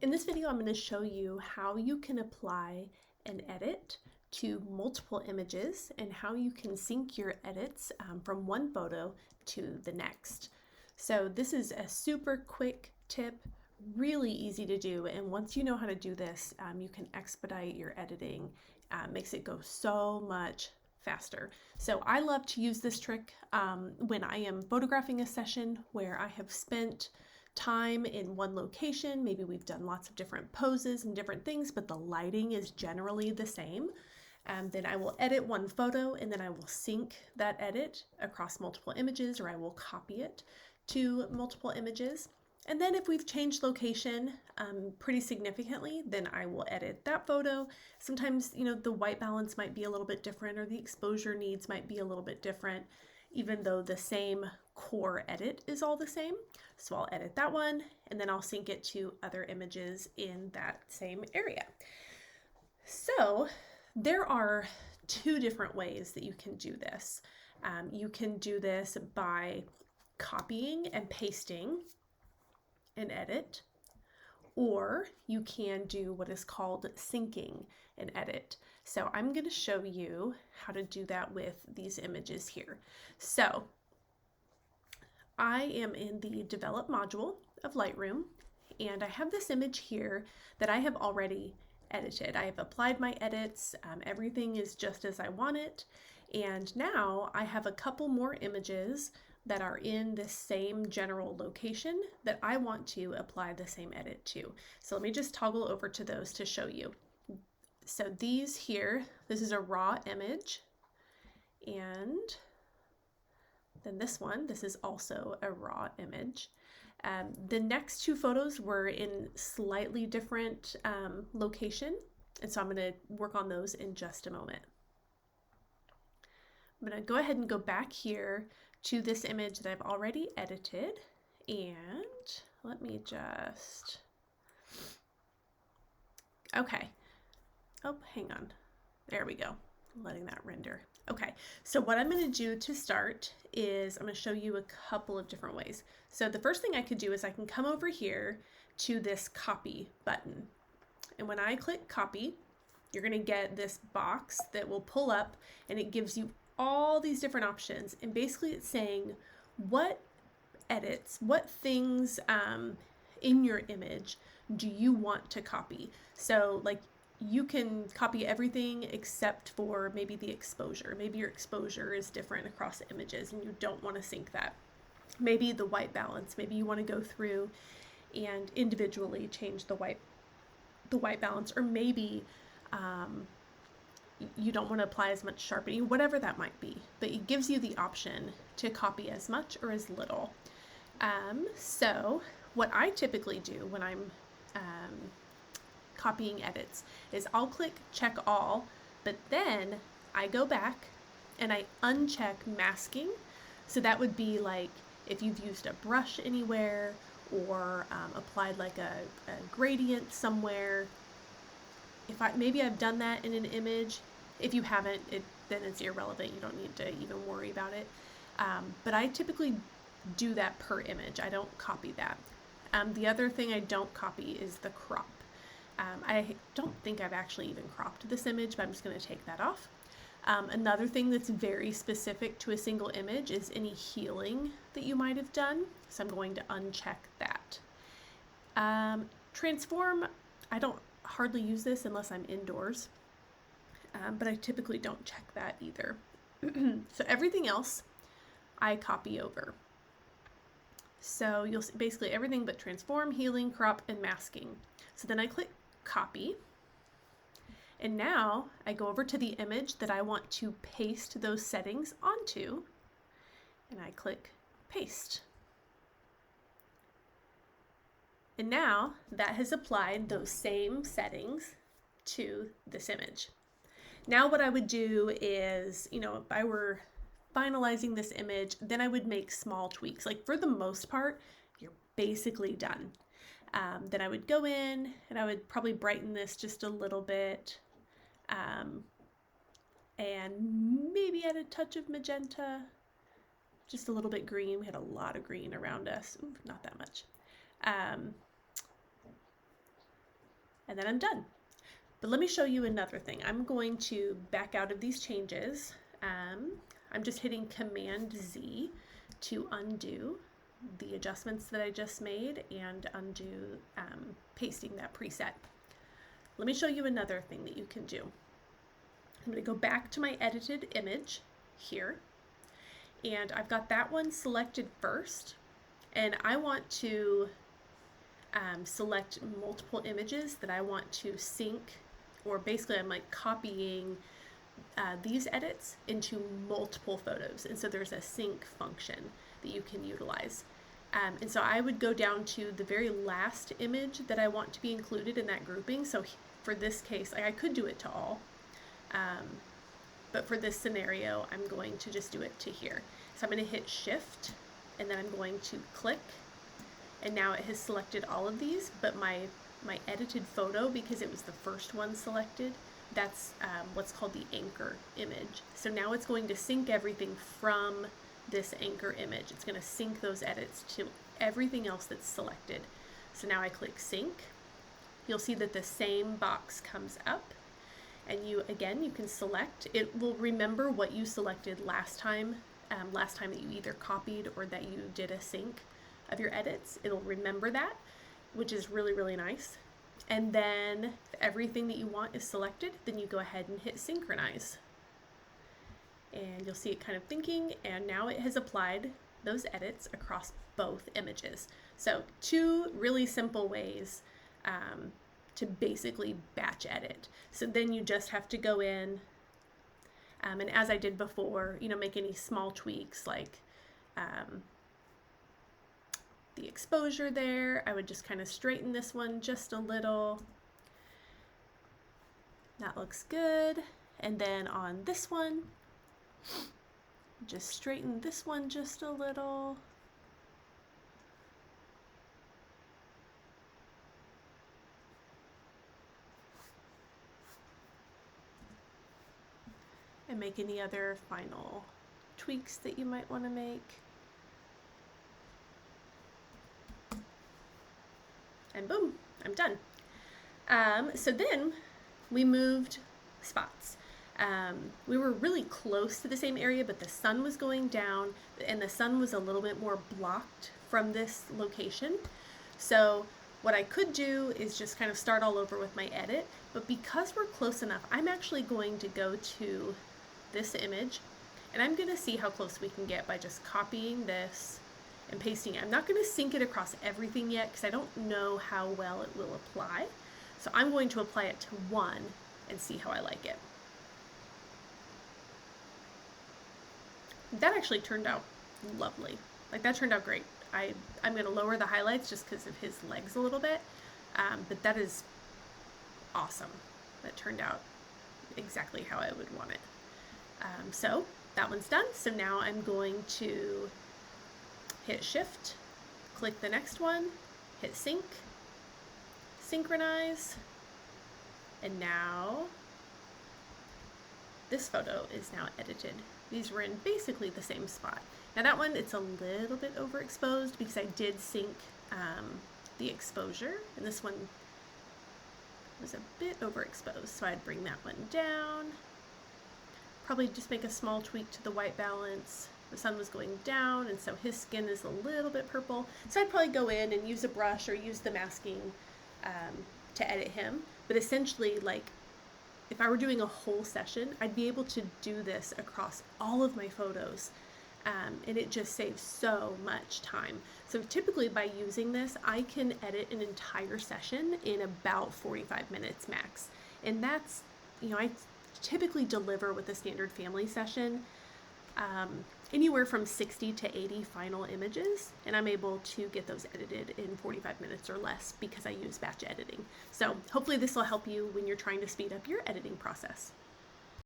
In this video, I'm going to show you how you can apply an edit to multiple images and how you can sync your edits from one photo to the next. So this is a super quick tip, really easy to do, and once you know how to do this, you can expedite your editing. Makes it go so much faster. So I love to use this trick when I am photographing a session where I have spent time in one location. Maybe we've done lots of different poses and different things, but the lighting is generally the same. Then I will edit one photo and then I will sync that edit across multiple images, or I will copy it to multiple images. And then if we've changed location pretty significantly, then I will edit that photo. Sometimes, the white balance might be a little bit different, or the exposure needs might be a little bit different, even though the same core edit is all the same. So I'll edit that one and then I'll sync it to other images in that same area. So there are two different ways that you can do this. You can do this by copying and pasting an edit, or you can do what is called syncing an edit. So I'm going to show you how to do that with these images here. So I am in the Develop module of Lightroom, and I have this image here that I have already edited. I have applied my edits, everything is just as I want it, and now I have a couple more images that are in the same general location that I want to apply the same edit to. So let me just toggle over to those to show you. So these here, this is a raw image, and then this one, this is also a raw image. The next two photos were in slightly different location, and so I'm going to work on those in just a moment. I'm going to go ahead and go back here to this image that I've already edited, and let me just, okay, oh, hang on, there we go, I'm letting that render. Okay, so what I'm going to do to start is I'm going to show you a couple of different ways. So the first thing I could do is I can come over here to this copy button, and when I click copy, you're going to get this box that will pull up, and it gives you all these different options, and basically it's saying what edits, what things in your image do you want to copy. So like you can copy everything except for maybe the exposure. Maybe your exposure is different across images and you don't want to sync that. Maybe the white balance, maybe you want to go through and individually change the white balance, or maybe you don't want to apply as much sharpening, whatever that might be, but it gives you the option to copy as much or as little. So what I typically do when I'm copying edits is I'll click check all, but then I go back and I uncheck masking. So that would be like if you've used a brush anywhere, or applied like a gradient somewhere. Maybe I've done that in an image. If you haven't, then it's irrelevant. You don't need to even worry about it. But I typically do that per image. I don't copy that. The other thing I don't copy is the crop. I don't think I've actually even cropped this image, but I'm just going to take that off. Another thing that's very specific to a single image is any healing that you might have done. So I'm going to uncheck that. Transform, I don't hardly use this unless I'm indoors, but I typically don't check that either. So everything else I copy over. So you'll see basically everything but transform, healing, crop, and masking. So then I click copy, and now I go over to the image that I want to paste those settings onto, and I click paste. And now that has applied those same settings to this image. Now what I would do is, if I were finalizing this image, then I would make small tweaks. Like for the most part, you're basically done. Then I would go in and I would probably brighten this just a little bit, and maybe add a touch of magenta, just a little bit green. We had a lot of green around us. Ooh, not that much. and then I'm done. But let me show you another thing. I'm going to back out of these changes. I'm just hitting Command Z to undo the adjustments that I just made and undo pasting that preset. Let me show you another thing that you can do. I'm going to go back to my edited image here, and I've got that one selected first, and I want to select multiple images that I want to sync, or basically I'm like copying these edits into multiple photos, and so there's a sync function that you can utilize. And so I would go down to the very last image that I want to be included in that grouping. So for this case, I could do it to all, but for this scenario, I'm going to just do it to here. So I'm going to hit Shift, and then I'm going to click, and now it has selected all of these, but my edited photo, because it was the first one selected, that's what's called the anchor image. So now it's going to sync everything from this anchor image. It's going to sync those edits to everything else that's selected. So now I click Sync. You'll see that the same box comes up, and you can select. It will remember what you selected last time that you either copied or that you did a sync of your edits. It'll remember that, which is really, really nice. And then if everything that you want is selected, then you go ahead and hit Synchronize. And you'll see it kind of thinking, and now it has applied those edits across both images. So 2 really simple ways to basically batch edit. So then you just have to go in, and as I did before, make any small tweaks like the exposure there. I would just kind of straighten this one just a little. That looks good. And then on this one, just straighten this one just a little. And make any other final tweaks that you might want to make. And boom, I'm done. So then we moved spots. We were really close to the same area, but the sun was going down, and the sun was a little bit more blocked from this location. So what I could do is just kind of start all over with my edit, but because we're close enough, I'm actually going to go to this image, and I'm going to see how close we can get by just copying this and pasting it. I'm not going to sync it across everything yet because I don't know how well it will apply. So I'm going to apply it to one and see how I like it. That actually turned out lovely. Like, that turned out great. I'm going to lower the highlights just because of his legs a little bit, but that is awesome. That turned out exactly how I would want it. So that one's done. So now I'm going to hit Shift, click the next one, hit Sync, Synchronize, and now this photo is now edited. These were in basically the same spot. Now that one, it's a little bit overexposed because I did sync the exposure, and this one was a bit overexposed, so I'd bring that one down. Probably just make a small tweak to the white balance. The sun was going down, and so his skin is a little bit purple. So I'd probably go in and use a brush or use the masking to edit him. But essentially, like, if I were doing a whole session, I'd be able to do this across all of my photos. And it just saves so much time. So typically by using this, I can edit an entire session in about 45 minutes max. And that's, I typically deliver with a standard family session anywhere from 60 to 80 final images, and I'm able to get those edited in 45 minutes or less because I use batch editing. So hopefully this will help you when you're trying to speed up your editing process.